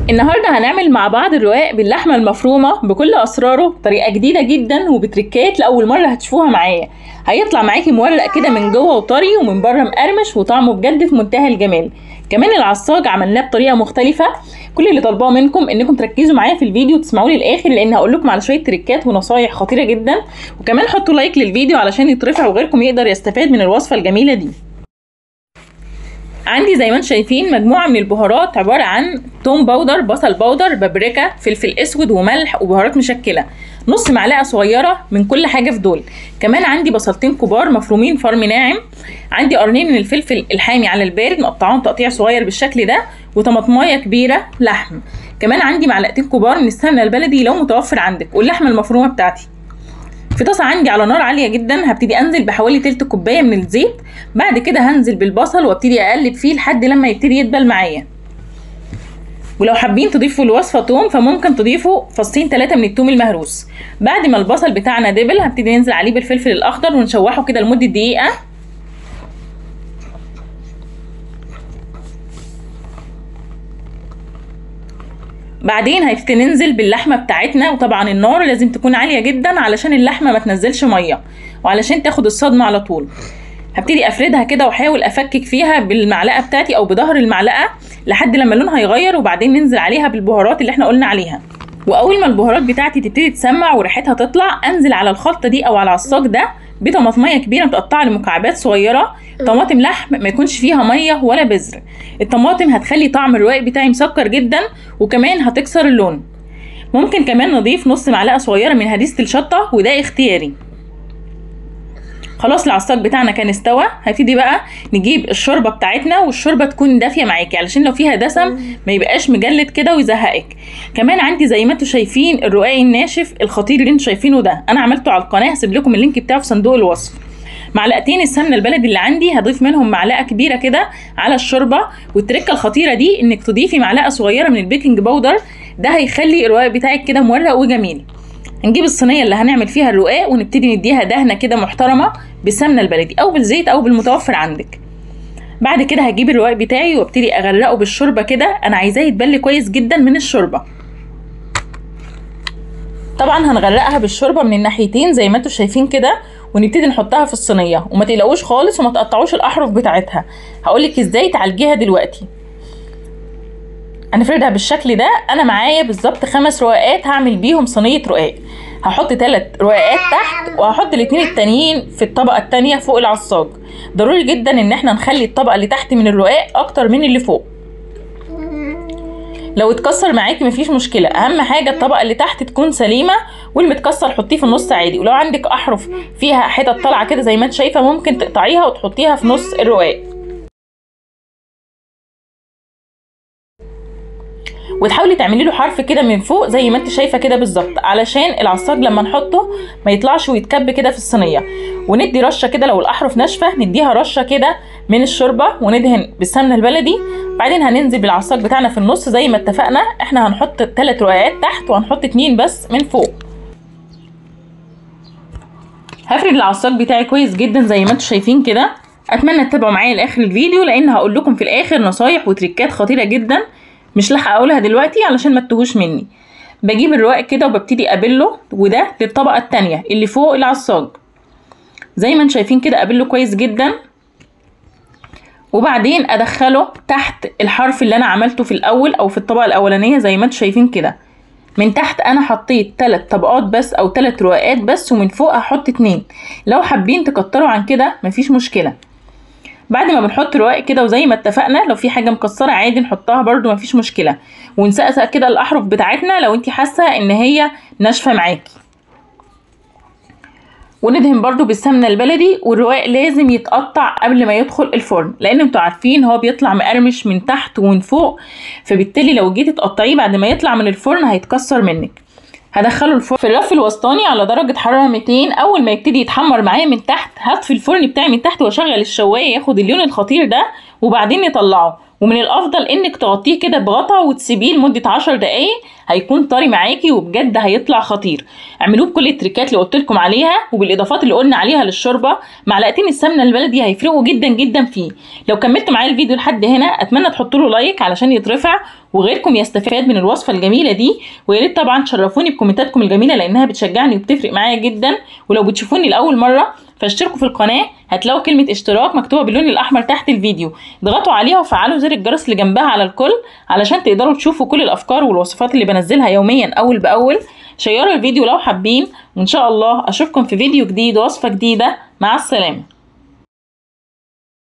النهارده هنعمل مع بعض الرقاق باللحمه المفرومه بكل اسراره، طريقه جديده جدا وبتركات لاول مره هتشوفوها معايا. هيطلع معاكي مورق كده من جوه وطري ومن بره مقرمش وطعمه بجد في منتهى الجمال. كمان العصاج عملناه بطريقه مختلفه. كل اللي طالباه منكم انكم تركزوا معايا في الفيديو وتسمعوا لي للاخر، لان هقول لكم على شويه تركات ونصايح خطيره جدا. وكمان حطوا لايك للفيديو علشان يترفع وغيركم يقدر يستفاد من الوصفه الجميله دي. عندي زي ما انتم شايفين مجموعه من البهارات عباره عن توم باودر، بصل باودر، بابريكا، فلفل اسود وملح وبهارات مشكله، نص معلقه صغيره من كل حاجه في دول. كمان عندي بصلتين كبار مفرومين فرم ناعم، عندي قرنين من الفلفل الحامي على البارد مقطعاهم تقطيع صغير بالشكل ده، وطماطمايه كبيره لحم. كمان عندي معلقتين كبار من السمنه البلدي لو متوفر عندك، واللحمه المفرومه بتاعتي. في طاسه عندي على نار عاليه جدا هبتدي انزل بحوالي تلت كوبايه من الزيت. بعد كده هنزل بالبصل وابتدي اقلب فيه لحد لما يبتدي يدبل معايا. ولو حابين تضيفوا الوصفه توم فممكن تضيفوا فصين 3 من التوم المهروس. بعد ما البصل بتاعنا دبل هبتدي ننزل عليه بالفلفل الاخضر ونشوحه كده لمده دقيقه. بعدين هنبتدي ننزل باللحمه بتاعتنا، وطبعا النار لازم تكون عاليه جدا علشان اللحمه ما تنزلش ميه وعلشان تاخد الصدمه على طول. هبتدي افردها كده واحاول افكك فيها بالمعلقه بتاعتي او بظهر المعلقه لحد لما لونها يغير، وبعدين ننزل عليها بالبهارات اللي احنا قلنا عليها. واول ما البهارات بتاعتي تبتدي تسمع وريحتها تطلع انزل على الخلطه دي او على العصاج ده بطماطميه كبيره متقطعه لمكعبات صغيره، طماطم لحم ما يكونش فيها ميه ولا بذر. الطماطم هتخلي طعم الرقاق بتاعي مسكر جدا وكمان هتكسر اللون. ممكن كمان نضيف نص معلقه صغيره من هريسه الشطه وده اختياري. خلاص العصاج بتاعنا كان استوى، هبتدي بقى نجيب الشوربه بتاعتنا، والشوربه تكون دافيه معاكي علشان لو فيها دسم ما يبقاش مجلد كده ويزهقك. كمان عندي زي ما انتم شايفين الرقاق الناشف الخطير اللي انتم شايفينه ده، انا عملته على القناه، هسيب لكم اللينك بتاعه في صندوق الوصف. معلقتين السمنه البلدي اللي عندي هضيف منهم معلقه كبيره كده على الشوربه، والتركه الخطيره دي انك تضيفي معلقه صغيره من البيكنج باودر، ده هيخلي الرقاق بتاعك كده مورق وجميل. هنجيب الصينيه اللي هنعمل فيها الرقاق ونبتدي نديها دهنه كده محترمه بالسمنه البلدي او بالزيت او بالمتوفر عندك. بعد كده هجيب الرقاق بتاعي وابتدي اغرقه بالشوربه كده، انا عايزاه يتبل كويس جدا من الشوربه. طبعا هنغرقها بالشوربه من الناحيتين زي ما انتم شايفين كده، ونبتدي نحطها في الصينيه، وما تقلقوش خالص وما تقطعوش الاحرف بتاعتها، هقولك ازاي تعالجيها دلوقتي. هنفردها بالشكل ده. انا معايا بالظبط 5 رقاقات هعمل بيهم صينيه رقاق، هحط 3 رقاقات تحت وهحط الاثنين التانيين في الطبقه التانيه فوق العصاج. ضروري جدا ان احنا نخلي الطبقه اللي تحت من الرقاق اكتر من اللي فوق. لو اتكسر معاكي مفيش مشكله، اهم حاجه الطبقه اللي تحت تكون سليمه، والمتكسر حطيه في النص عادي. ولو عندك احرف فيها حتت طالعه كده زي ما انت شايفه ممكن تقطعيها وتحطيها في نص الرقاق، وتحاولي تعملي له حرف كده من فوق زي ما انت شايفه كده بالظبط، علشان العصاج لما نحطه ما يطلعش ويتكب كده في الصينيه. وندي رشه كده لو الاحرف ناشفه نديها رشه كده من الشوربه وندهن بالسمنه البلدي. بعدين هننزل بالعصاج بتاعنا في النص زي ما اتفقنا، احنا هنحط 3 رقاقات تحت وهنحط 2 بس من فوق. هفرد العصاج بتاعي كويس جدا زي ما انتم شايفين كده. اتمنى تتابعوا معايا لاخر الفيديو لان هقول لكم في الاخر نصايح وتريكات خطيره جدا مش لاحقه اقولها دلوقتي علشان ما تتوهوش مني. بجيب الرقاق كده وببتدي اقبله، وده للطبقه الثانيه اللي فوق العصاج زي ما انتم شايفين كده، اقبله كويس جدا. وبعدين ادخله تحت الحرف اللي انا عملته في الاول او في الطبقه الاولانيه زي ما انتم شايفين كده. من تحت انا حطيت 3 طبقات بس او 3 رقاقات بس، ومن فوق هحط 2. لو حابين تكتروا عن كده مفيش مشكله. بعد ما بنحط رقاق كده وزي ما اتفقنا لو في حاجه مكسره عادي نحطها برده مفيش مشكله، ونسقسق كده الاحرف بتاعتنا لو انت حاسه ان هي ناشفه معاكي. وندهن برده بالسمنه البلدي. والرقاق لازم يتقطع قبل ما يدخل الفرن لان انتوا عارفين هو بيطلع مقرمش من تحت ومن فوق، فبالتالي لو جيتي تقطعيه بعد ما يطلع من الفرن هيتكسر منك. هدخله الفرن في الرف الوسطاني على درجه حراره 200. اول ما يبتدي يتحمر معايا من تحت هطفي الفرن بتاعي من تحت واشغل الشوايه ياخد اللون الخطير ده، وبعدين نطلعه. ومن الافضل انك تغطيه كده بغطا وتسيبيه لمده 10 دقايق، هيكون طري معاكي وبجد هيطلع خطير. اعملوه بكل التريكات اللي قلت لكم عليها وبالاضافات اللي قلنا عليها للشوربه. معلقتين السمنه البلدي هيفرقوا جدا جدا فيه. لو كملتوا معايا الفيديو لحد هنا اتمنى تحطوا له لايك علشان يترفع وغيركم يستفاد من الوصفه الجميله دي. ويا ريت طبعا تشرفوني بكومنتاتكم الجميله لانها بتشجعني وبتفرق معايا جدا. ولو بتشوفوني لاول مره فاشتركوا في القناه، هتلاقوا كلمه اشتراك مكتوبه باللون الاحمر تحت الفيديو، اضغطوا عليها وفعلوا زر الجرس اللي جنبها على الكل علشان تقدروا تشوفوا كل الافكار والوصفات اللي بنزلها يوميا اول باول. شيروا الفيديو لو حابين، وان شاء الله اشوفكم في فيديو جديد ووصفه جديده. مع السلامه.